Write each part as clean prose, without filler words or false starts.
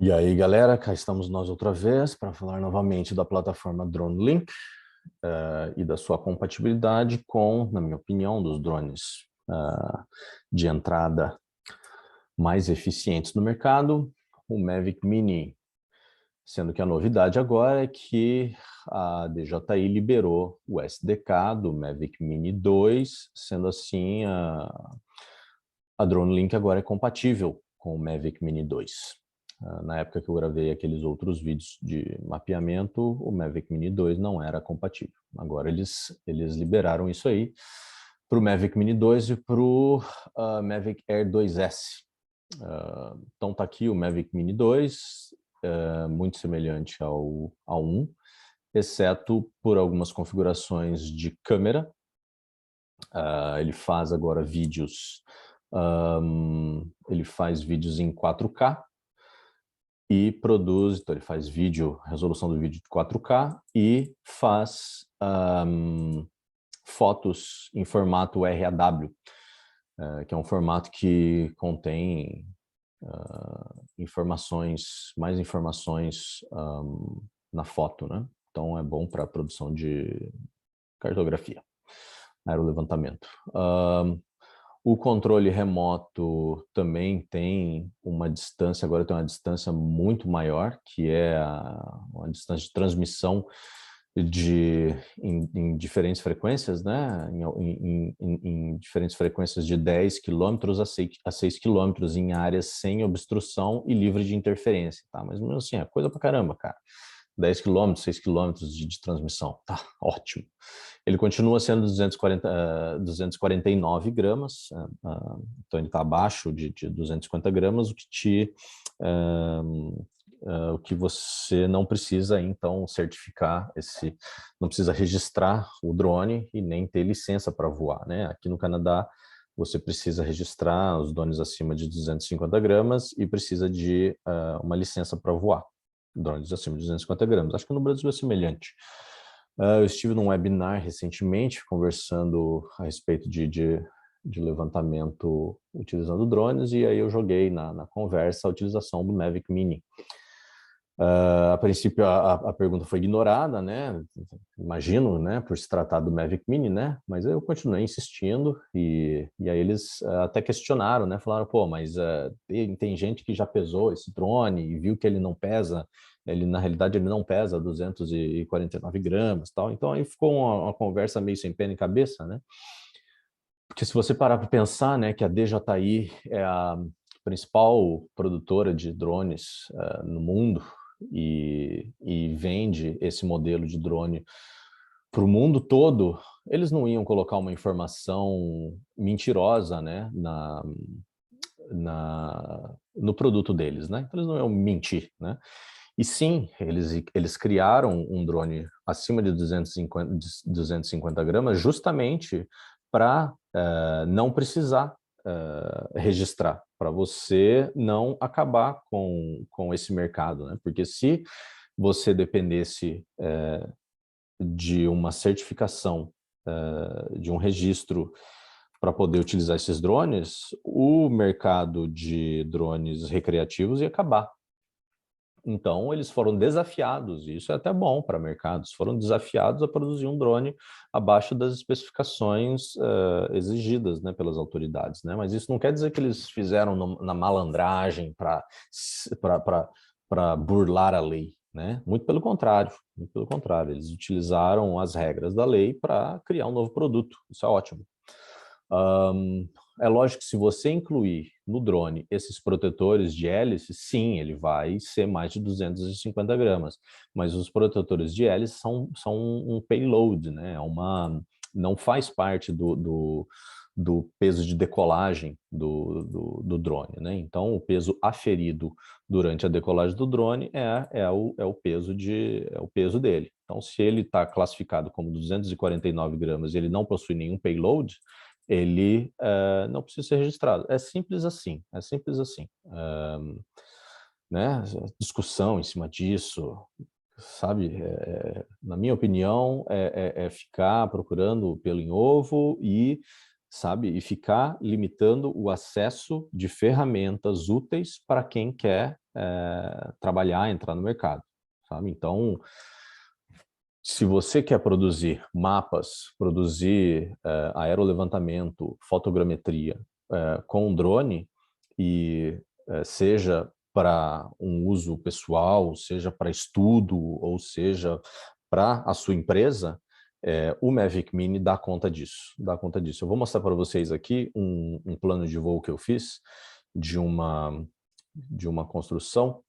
E aí, galera, cá estamos nós outra vez para falar novamente da plataforma DroneLink e da sua compatibilidade com, na minha opinião, dos drones de entrada mais eficientes no mercado, o Mavic Mini. Sendo que a novidade agora é que a DJI liberou o SDK do Mavic Mini 2, sendo assim, a DroneLink agora é compatível com o Mavic Mini 2. Na época que eu gravei aqueles outros vídeos de mapeamento, o Mavic Mini 2 não era compatível. Agora eles liberaram isso aí para o Mavic Mini 2 e para o Mavic Air 2S. Então tá aqui o Mavic Mini 2, muito semelhante ao 1, exceto por algumas configurações de câmera. Ele faz agora vídeos, ele faz vídeos em 4K e produz, então ele faz vídeo, resolução do vídeo de 4K e faz fotos em formato RAW, que é um formato que contém mais informações na foto, né? Então é bom para a produção de cartografia, aerolevantamento. O controle remoto também tem uma distância, agora tem uma distância muito maior, que é uma distância de transmissão em diferentes frequências, né? Em diferentes frequências de 10 km a 6 km em áreas sem obstrução e livre de interferência, tá? Mas mesmo assim, é coisa pra caramba, cara. 10 km, 6 km de transmissão, tá ótimo. Ele continua sendo 249 gramas, então ele está abaixo de 250 gramas, o que você não precisa, então, certificar não precisa registrar o drone e nem ter licença para voar, né? Aqui no Canadá, você precisa registrar os drones acima de 250 gramas e precisa de uma licença para voar. Drones acima de 250 gramas. Acho que no Brasil é semelhante. Eu estive num webinar recentemente conversando a respeito de levantamento utilizando drones e aí eu joguei na conversa a utilização do Mavic Mini. A princípio a pergunta foi ignorada, né? Imagino, né? Por se tratar do Mavic Mini, né? Mas eu continuei insistindo e aí eles até questionaram, né? Falaram, pô, mas tem gente que já pesou esse drone e viu que ele não pesa, na realidade ele não pesa 249 gramas, tal. Então aí ficou uma conversa meio sem pé nem cabeça, né? Porque se você parar para pensar, né, que a DJI é a principal produtora de drones no mundo, e vende esse modelo de drone para o mundo todo, eles não iam colocar uma informação mentirosa, né, no produto deles, né? Então eles não iam mentir, né? E sim, eles criaram um drone acima de 250 gramas justamente para não precisar registrar, para você não acabar com esse mercado, né? Porque se você dependesse de uma certificação, de um registro para poder utilizar esses drones, o mercado de drones recreativos ia acabar. Então, eles foram desafiados, e isso é até bom para mercados, foram desafiados a produzir um drone abaixo das especificações exigidas, né, pelas autoridades, né? Mas isso não quer dizer que eles fizeram na malandragem para burlar a lei, né? Muito pelo contrário, eles utilizaram as regras da lei para criar um novo produto, isso é ótimo. É lógico que se você incluir no drone esses protetores de hélice, sim, ele vai ser mais de 250 gramas, mas os protetores de hélice são um payload, né? Não faz parte do peso de decolagem do drone, né? Então, o peso aferido durante a decolagem do drone é o peso dele. Então, se ele está classificado como 249 gramas e ele não possui nenhum payload, ele não precisa ser registrado. É simples assim, né? Discussão em cima disso, sabe? Na minha opinião, é ficar procurando pelo em ovo e sabe? E ficar limitando o acesso de ferramentas úteis para quem quer trabalhar, entrar no mercado, sabe? Então, se você quer produzir mapas, produzir aerolevantamento, fotogrametria com drone, e seja para um uso pessoal, seja para estudo, ou seja para a sua empresa, o Mavic Mini dá conta disso. Dá conta disso. Eu vou mostrar para vocês aqui um plano de voo que eu fiz de uma construção,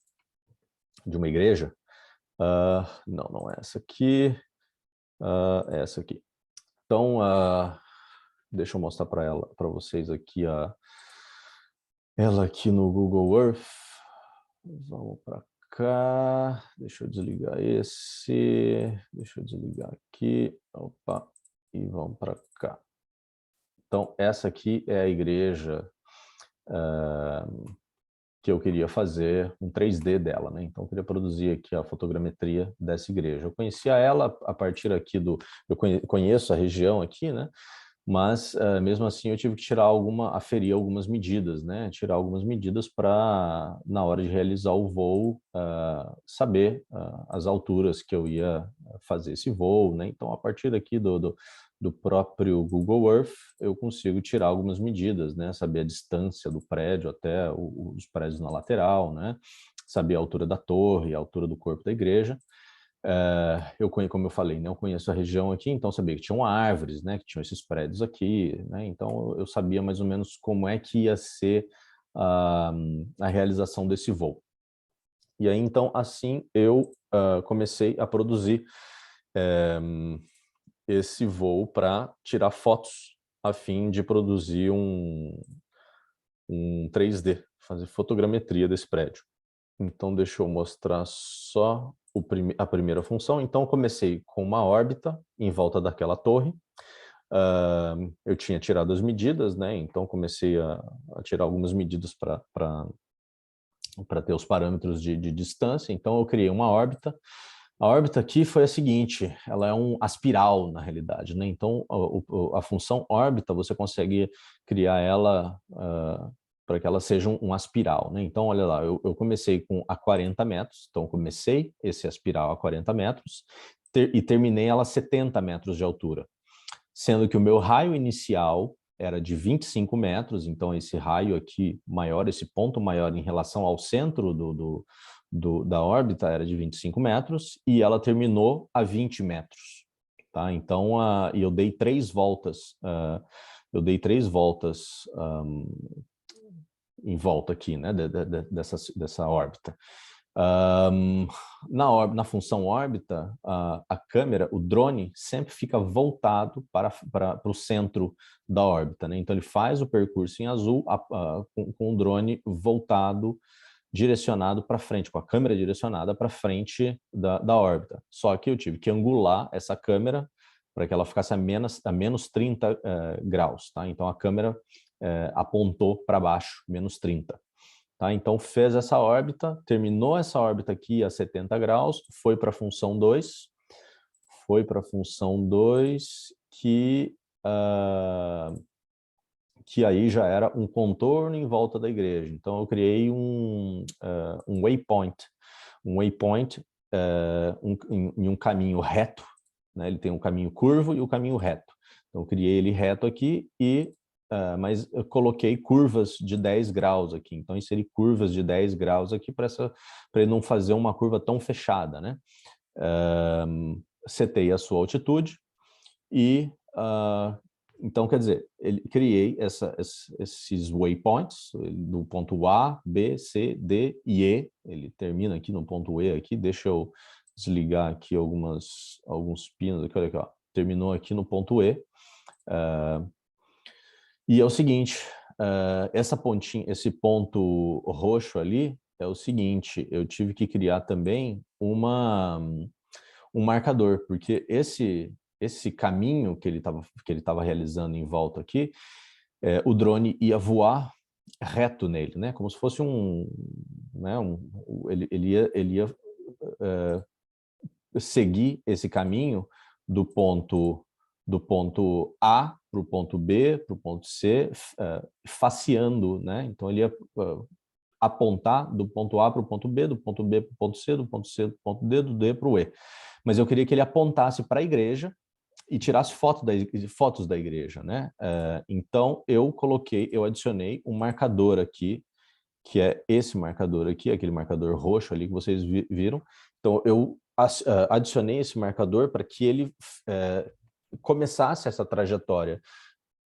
de uma igreja. Não é essa aqui. É essa aqui. Então, deixa eu mostrar para vocês aqui ela aqui no Google Earth. Vamos para cá. Deixa eu desligar esse. Deixa eu desligar aqui. Opa. E vamos para cá. Então, essa aqui é a igreja que eu queria fazer um 3D dela, né? Então, eu queria produzir aqui a fotogrametria dessa igreja. Eu conhecia ela a partir aqui eu conheço a região aqui, né? Mas, mesmo assim, eu tive que aferir algumas medidas, né? Tirar algumas medidas para, na hora de realizar o voo, saber as alturas que eu ia fazer esse voo, né? Então, a partir aqui do próprio Google Earth, eu consigo tirar algumas medidas, né? Saber a distância do prédio até os prédios na lateral, né? Saber a altura da torre, a altura do corpo da igreja. Como eu falei, né, eu conheço a região aqui, então sabia que tinham árvores, né, que tinham esses prédios aqui, né, então eu sabia mais ou menos como é que ia ser a realização desse voo. E aí, então, assim, eu comecei a produzir esse voo para tirar fotos a fim de produzir um 3D, fazer fotogrametria desse prédio. Então, deixa eu mostrar só a primeira função. Então, eu comecei com uma órbita em volta daquela torre. Eu tinha tirado as medidas, né? Então, comecei a tirar algumas medidas para ter os parâmetros de distância. Então, eu criei uma órbita. A órbita aqui foi a seguinte, ela é um aspiral, na realidade, né? Então, a função órbita, você consegue criar ela para que ela seja um aspiral, né? Então, olha lá, eu comecei a 40 metros, então comecei esse aspiral a 40 metros e terminei ela a 70 metros de altura, sendo que o meu raio inicial era de 25 metros, então esse raio aqui maior, esse ponto maior em relação ao centro da órbita era de 25 metros e ela terminou a 20 metros. Tá? Então, eu dei 3 voltas, em volta aqui, né, dessa órbita. Na função órbita, a câmera, o drone, sempre fica voltado para o centro da órbita, né? Então, ele faz o percurso em azul com o drone voltado, direcionado para frente, com a câmera direcionada para frente da órbita. Só que eu tive que angular essa câmera para que ela ficasse a menos 30 graus. Tá? Então, a câmera apontou para baixo, menos 30. Tá? Então, fez essa órbita, terminou essa órbita aqui a 70 graus, foi para a função 2, que aí já era um contorno em volta da igreja. Então, eu criei um waypoint. Um waypoint em um caminho reto, né? Ele tem um caminho curvo e o caminho reto. Então, eu criei ele reto aqui mas eu coloquei curvas de 10 graus aqui. Então, inseri curvas de 10 graus aqui para ele não fazer uma curva tão fechada, né? Setei a sua altitude e, então, quer dizer, criei esses waypoints do ponto A, B, C, D e E. Ele termina aqui no ponto E aqui. Deixa eu desligar aqui alguns pinos aqui. Olha aqui, ó. Terminou aqui no ponto E. E é o seguinte, esse ponto roxo ali é o seguinte, eu tive que criar também um marcador, porque esse caminho que ele estava realizando em volta aqui, o drone ia voar reto nele, né? Como se fosse ele ia seguir esse caminho do ponto do ponto A para o ponto B, para o ponto C, faceando, né? Então ele ia apontar do ponto A para o ponto B, do ponto B para o ponto C, do ponto C para o ponto D, do D para o E. Mas eu queria que ele apontasse para a igreja e tirasse fotos da igreja, né? Então eu adicionei um marcador aqui, que é esse marcador aqui, aquele marcador roxo ali que vocês viram. Então eu adicionei esse marcador para que ele começasse essa trajetória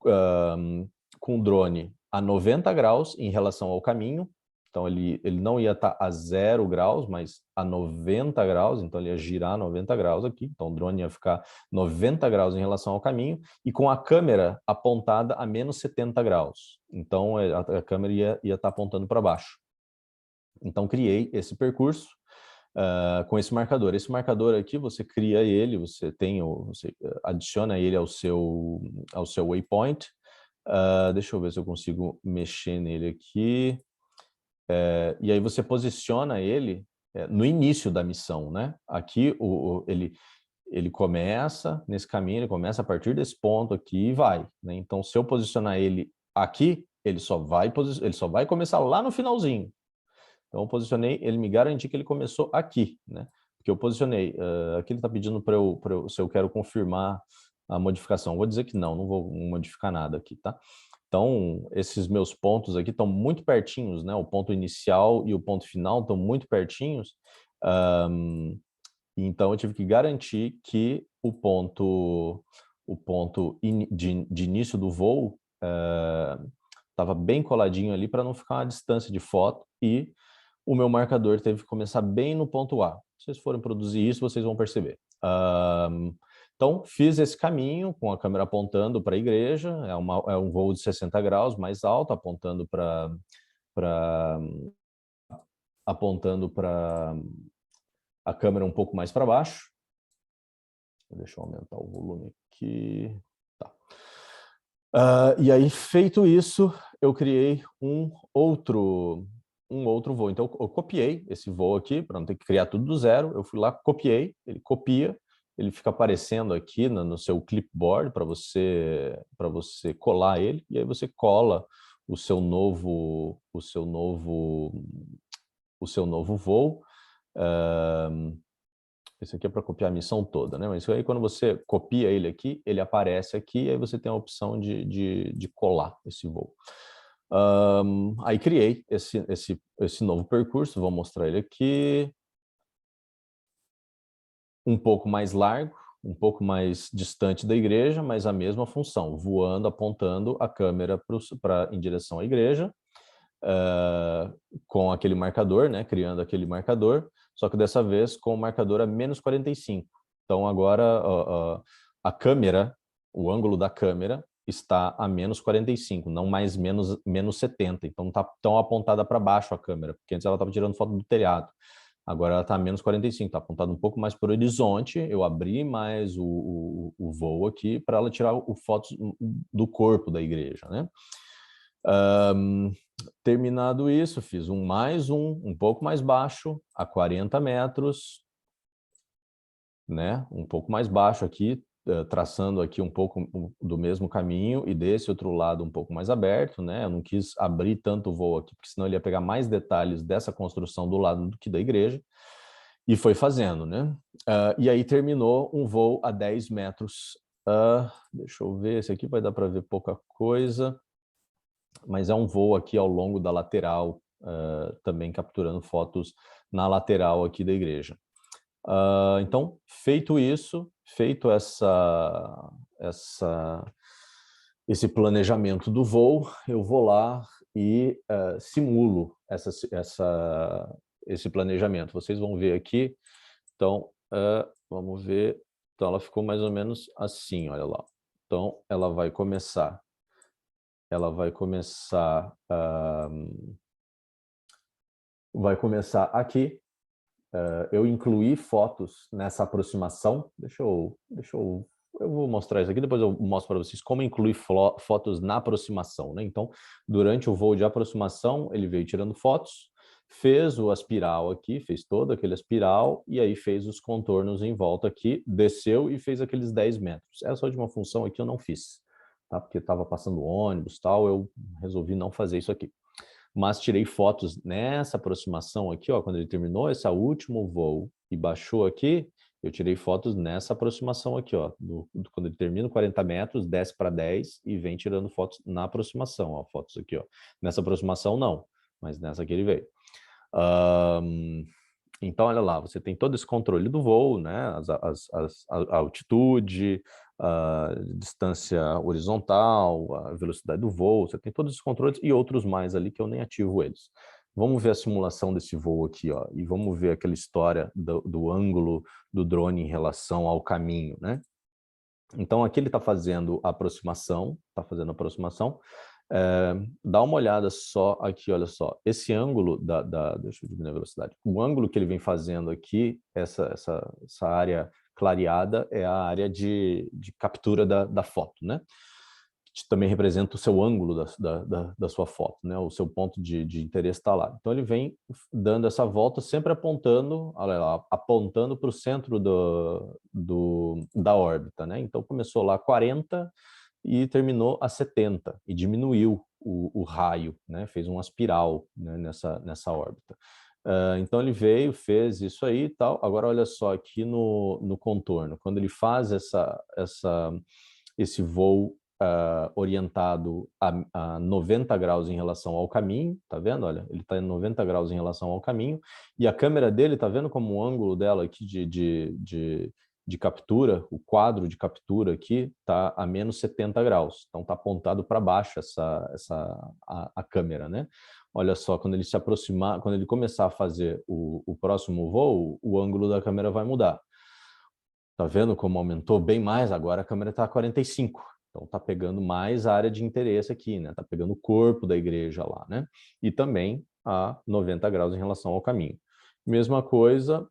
com o drone a 90 graus em relação ao caminho. Então ele não ia estar a 0 graus, mas a 90 graus, então ele ia girar 90 graus aqui, então o drone ia ficar 90 graus em relação ao caminho, e com a câmera apontada a menos 70 graus. Então a câmera ia estar apontando para baixo. Então criei esse percurso com esse marcador. Esse marcador aqui, você cria ele, você adiciona ele ao seu waypoint. Deixa eu ver se eu consigo mexer nele aqui. E aí você posiciona ele no início da missão, né? Aqui ele começa nesse caminho, ele começa a partir desse ponto aqui e vai, né? Então, se eu posicionar ele aqui, ele só vai começar lá no finalzinho. Então, eu posicionei, ele me garantiu que ele começou aqui, né? Porque eu posicionei, aqui ele está pedindo se eu quero confirmar a modificação. Vou dizer que não vou modificar nada aqui, tá? Então, esses meus pontos aqui estão muito pertinhos, né? O ponto inicial e o ponto final estão muito pertinhos. Então, eu tive que garantir que o ponto de início do voo estava bem coladinho ali para não ficar uma distância de foto, e o meu marcador teve que começar bem no ponto A. Se vocês forem produzir isso, vocês vão perceber. Então, fiz esse caminho com a câmera apontando para a igreja, é um voo de 60 graus, mais alto, apontando para a câmera um pouco mais para baixo. Deixa eu aumentar o volume aqui. Tá. E aí, feito isso, eu criei um outro voo. Então, eu copiei esse voo aqui, para não ter que criar tudo do zero. Eu fui lá, copiei, ele copia, ele fica aparecendo aqui no seu clipboard para você colar ele, e aí você cola o seu novo voo. Esse aqui é para copiar a missão toda, né? Mas aí quando você copia ele aqui, ele aparece aqui, e aí você tem a opção de colar esse voo. Aí criei esse novo percurso, vou mostrar ele aqui. Um pouco mais largo, um pouco mais distante da igreja, mas a mesma função, voando, apontando a câmera em direção à igreja, com aquele marcador, né, criando aquele marcador, só que dessa vez com o marcador a menos 45. Então agora a câmera, o ângulo da câmera está a menos 45, não mais menos 70. Então está tão apontada para baixo a câmera, porque antes ela estava tirando foto do telhado. Agora ela está a menos 45, está apontada um pouco mais para o horizonte. Eu abri mais o voo aqui para ela tirar fotos do corpo da igreja, né? Terminado isso, fiz um pouco mais baixo, a 40 metros, né? Um pouco mais baixo aqui, traçando aqui um pouco do mesmo caminho, e desse outro lado um pouco mais aberto, né? Eu não quis abrir tanto o voo aqui, porque senão ele ia pegar mais detalhes dessa construção do lado do que da igreja, e foi fazendo, né? E aí terminou um voo a 10 metros. Deixa eu ver, esse aqui vai dar para ver pouca coisa, mas é um voo aqui ao longo da lateral, também capturando fotos na lateral aqui da igreja. Então, feito isso, feito esse planejamento do voo, eu vou lá e simulo esse planejamento. Vocês vão ver aqui. Então, vamos ver. Então, ela ficou mais ou menos assim, olha lá. Então, ela vai começar aqui. Eu incluí fotos nessa aproximação. Eu vou mostrar isso aqui, depois eu mostro para vocês como incluir fotos na aproximação, né? Então, durante o voo de aproximação, ele veio tirando fotos. fez o aspiral aqui, fez todo aquele aspiral, e aí fez os contornos em volta aqui, desceu e fez aqueles 10 metros. Essa última função aqui eu não fiz, tá? Porque estava passando ônibus e tal, eu resolvi não fazer isso aqui. Mas tirei fotos nessa aproximação aqui, ó, quando ele terminou esse último voo e baixou aqui, eu tirei fotos nessa aproximação aqui, ó, quando ele termina 40 metros, desce para 10 e vem tirando fotos na aproximação, ó, fotos aqui, ó. Nessa aproximação não, mas nessa aqui ele veio. Então, olha lá, você tem todo esse controle do voo, né? A altitude, a distância horizontal, a velocidade do voo, você tem todos esses controles e outros mais ali que eu nem ativo eles. Vamos ver a simulação desse voo aqui, ó, e vamos ver aquela história do ângulo do drone em relação ao caminho, né? Então, aqui ele está fazendo a aproximação, dá uma olhada só aqui, olha só, esse ângulo deixa eu diminuir a velocidade, o ângulo que ele vem fazendo aqui, essa área clareada é a área de captura da foto, né? Que também representa o seu ângulo da sua foto, né? O seu ponto de interesse está lá. Então ele vem dando essa volta, sempre apontando, olha lá, apontando para o centro da órbita, né? Então começou lá 40 e terminou a 70 e diminuiu o raio, né? Fez uma espiral, né? nessa órbita. Então ele veio, fez isso aí e tal. Agora olha só aqui no contorno, quando ele faz esse voo orientado a 90 graus em relação ao caminho, tá vendo? Olha, ele está em 90 graus em relação ao caminho, e a câmera dele, tá vendo como o ângulo dela aqui de captura, o quadro de captura aqui está a menos 70 graus, então está apontado para baixo a câmera, né? Olha só, quando ele se aproximar, quando ele começar a fazer o próximo voo, o ângulo da câmera vai mudar. Tá vendo como aumentou bem mais? Agora a câmera está a 45. Então tá pegando mais área de interesse aqui, né? Tá pegando o corpo da igreja lá, né? E também a 90 graus em relação ao caminho. Mesma coisa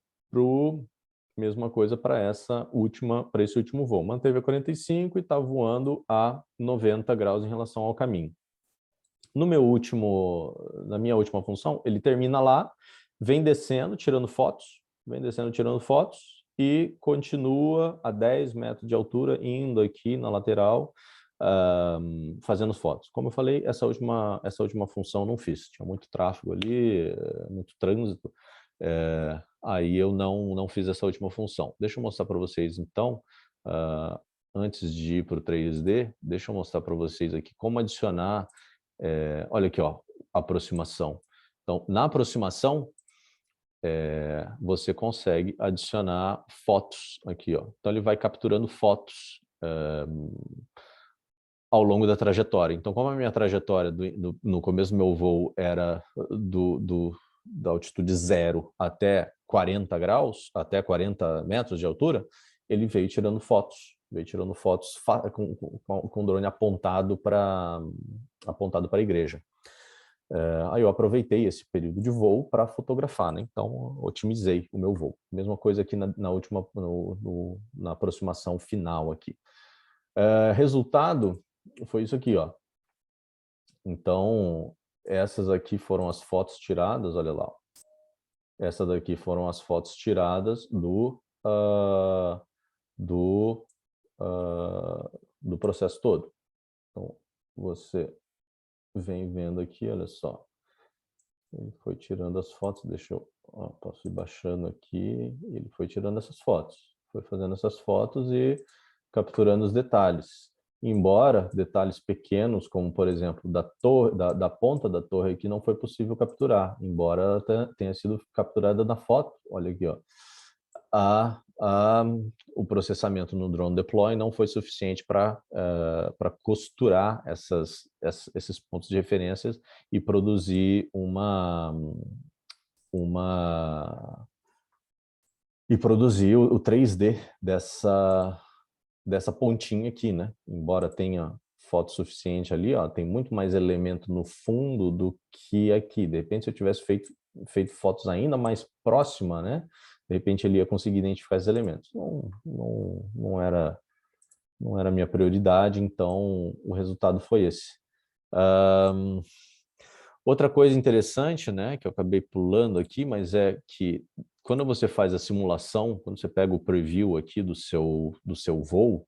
para esse último voo. Manteve a 45 e está voando a 90 graus em relação ao caminho. Na minha última função, ele termina lá, vem descendo, tirando fotos, e continua a 10 metros de altura, indo aqui na lateral, fazendo fotos. Como eu falei, essa última função não fiz, tinha muito tráfego ali, muito trânsito, aí eu não fiz essa última função. Deixa eu mostrar para vocês, então, antes de ir para o 3D, deixa eu mostrar para vocês aqui como adicionar, olha aqui, ó, aproximação. Então, na aproximação, você consegue adicionar fotos aqui, ó. Então ele vai capturando fotos ao longo da trajetória. Então, como a minha trajetória no começo do meu voo era da altitude 0 até 40 graus, até 40 metros de altura, ele veio tirando fotos com o drone apontado para a igreja. Aí eu aproveitei esse período de voo para fotografar, né? Então otimizei o meu voo. Mesma coisa aqui na aproximação final aqui. Resultado foi isso aqui, ó. Então essas aqui foram as fotos tiradas, olha lá. Essa daqui foram as fotos tiradas do processo todo. Então você vem vendo aqui, olha só. Ele foi tirando as fotos, posso ir baixando aqui, ele foi tirando essas fotos, foi fazendo essas fotos e capturando os detalhes. Embora detalhes pequenos, como por exemplo da ponta da torre aqui, não foi possível capturar, embora ela tenha sido capturada na foto, olha aqui, ó. O processamento no drone deploy não foi suficiente para costurar esses pontos de referências e produzir o 3D dessa pontinha aqui, né? Embora tenha foto suficiente ali, ó, tem muito mais elemento no fundo do que aqui. De repente, se eu tivesse feito fotos ainda mais próxima, né? De repente ele ia conseguir identificar esses elementos. Não era a minha prioridade, então o resultado foi esse. Outra coisa interessante, né, que eu acabei pulando aqui, mas é que quando você faz a simulação, quando você pega o preview aqui do seu voo,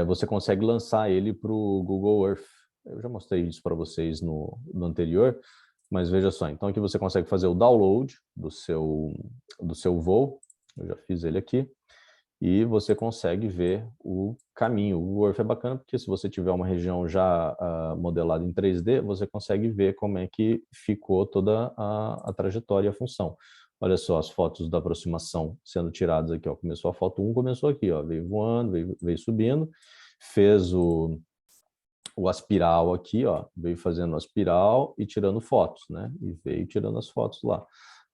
você consegue lançar ele para o Google Earth. Eu já mostrei isso para vocês no anterior, mas veja só. Então aqui você consegue fazer o download do seu voo. Eu já fiz ele aqui. E você consegue ver o caminho. O Google Earth é bacana porque se você tiver uma região já modelada em 3D, você consegue ver como é que ficou toda a trajetória e a função. Olha só as fotos da aproximação sendo tiradas aqui. Ó. Começou a foto 1, começou aqui, ó, veio voando, veio subindo, fez o aspiral aqui, ó, veio fazendo aspiral e tirando fotos, né? E veio tirando as fotos lá.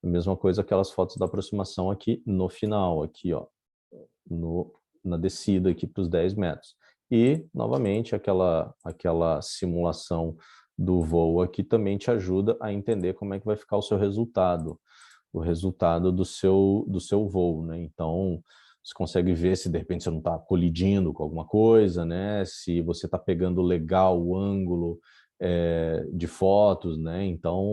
A mesma coisa aquelas fotos da aproximação aqui no final, aqui, ó, na descida aqui para os 10 metros. E, novamente, aquela simulação do voo aqui também te ajuda a entender como é que vai ficar o resultado do seu voo, né? Então, você consegue ver se de repente você não está colidindo com alguma coisa, né? Se você está pegando legal o ângulo de fotos, né? Então,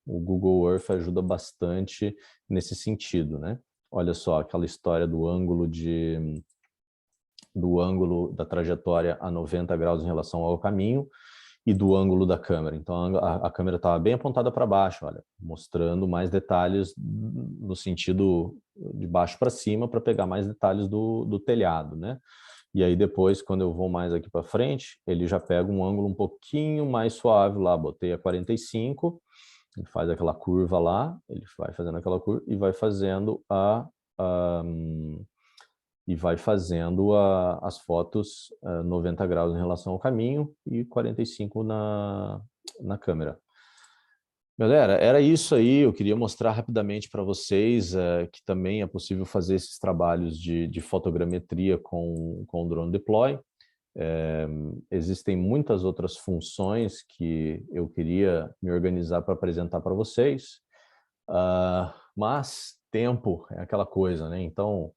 o Google Earth ajuda bastante nesse sentido, né? Olha só, aquela história do ângulo da trajetória a 90 graus em relação ao caminho e do ângulo da câmera. Então, a câmera estava bem apontada para baixo, olha, mostrando mais detalhes no sentido de baixo para cima para pegar mais detalhes do telhado, né? E aí depois, quando eu vou mais aqui para frente, ele já pega um ângulo um pouquinho mais suave lá, botei a 45, ele faz aquela curva lá, ele vai fazendo aquela curva e vai fazendo a as fotos 90 graus em relação ao caminho e 45 na câmera. Galera, era isso aí. Eu queria mostrar rapidamente para vocês que também é possível fazer esses trabalhos de fotogrametria com o Drone Deploy. Existem muitas outras funções que eu queria me organizar para apresentar para vocês, mas tempo é aquela coisa, né? Então,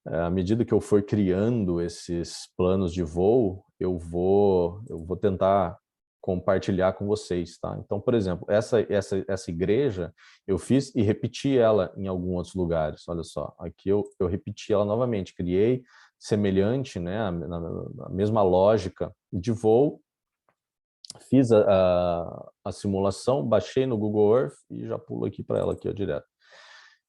à medida que eu for criando esses planos de voo, eu vou tentar compartilhar com vocês, tá? Então, por exemplo, essa igreja, eu fiz e repeti ela em alguns outros lugares. Olha só, aqui eu repeti ela novamente, criei semelhante, né, a mesma lógica de voo, fiz a simulação, baixei no Google Earth e já pulo aqui para ela aqui, ó, direto.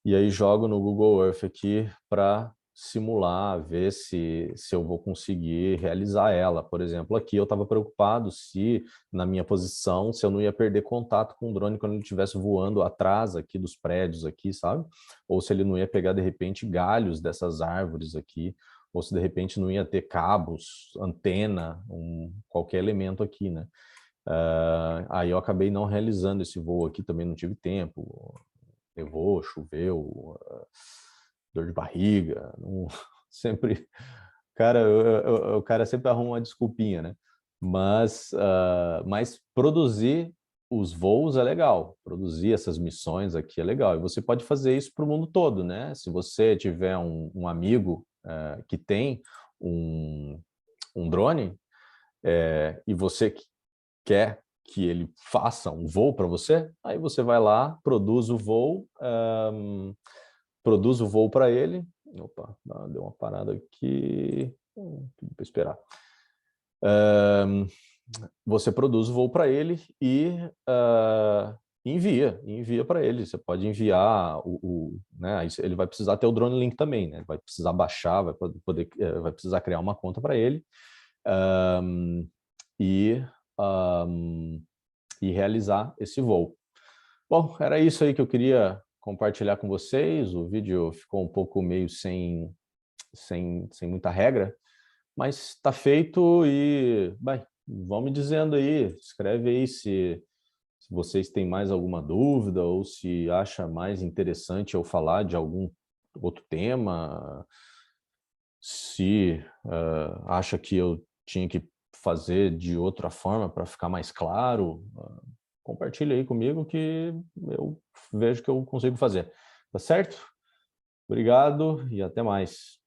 E aí jogo no Google Earth aqui para simular, ver se eu vou conseguir realizar ela. Por exemplo, aqui eu estava preocupado se, na minha posição, se eu não ia perder contato com o drone quando ele estivesse voando atrás aqui dos prédios aqui, sabe? Ou se ele não ia pegar, de repente, galhos dessas árvores aqui, ou se, de repente, não ia ter cabos, antena, qualquer elemento aqui, né? Aí eu acabei não realizando esse voo aqui, também não tive tempo, nevou, choveu, dor de barriga, não, sempre, cara, o cara sempre arruma uma desculpinha, né? Mas produzir os voos é legal, produzir essas missões aqui é legal, e você pode fazer isso para o mundo todo, né? Se você tiver um amigo que tem um drone, e você quer que ele faça um voo para você, aí você vai lá, produz o voo para ele. Opa, deu uma parada aqui, para esperar. Você produz o voo para ele e envia para ele. Você pode enviar né? Ele vai precisar ter o Drone Link também, né? Vai precisar baixar, vai precisar criar uma conta para ele. E realizar esse voo. Bom, era isso aí que eu queria compartilhar com vocês. O vídeo ficou um pouco meio sem muita regra, mas está feito e, bem, vão me dizendo aí, escreve aí se vocês têm mais alguma dúvida ou se acha mais interessante eu falar de algum outro tema, se acha que eu tinha que fazer de outra forma para ficar mais claro, compartilha aí comigo que eu vejo que eu consigo fazer. Tá certo? Obrigado e até mais.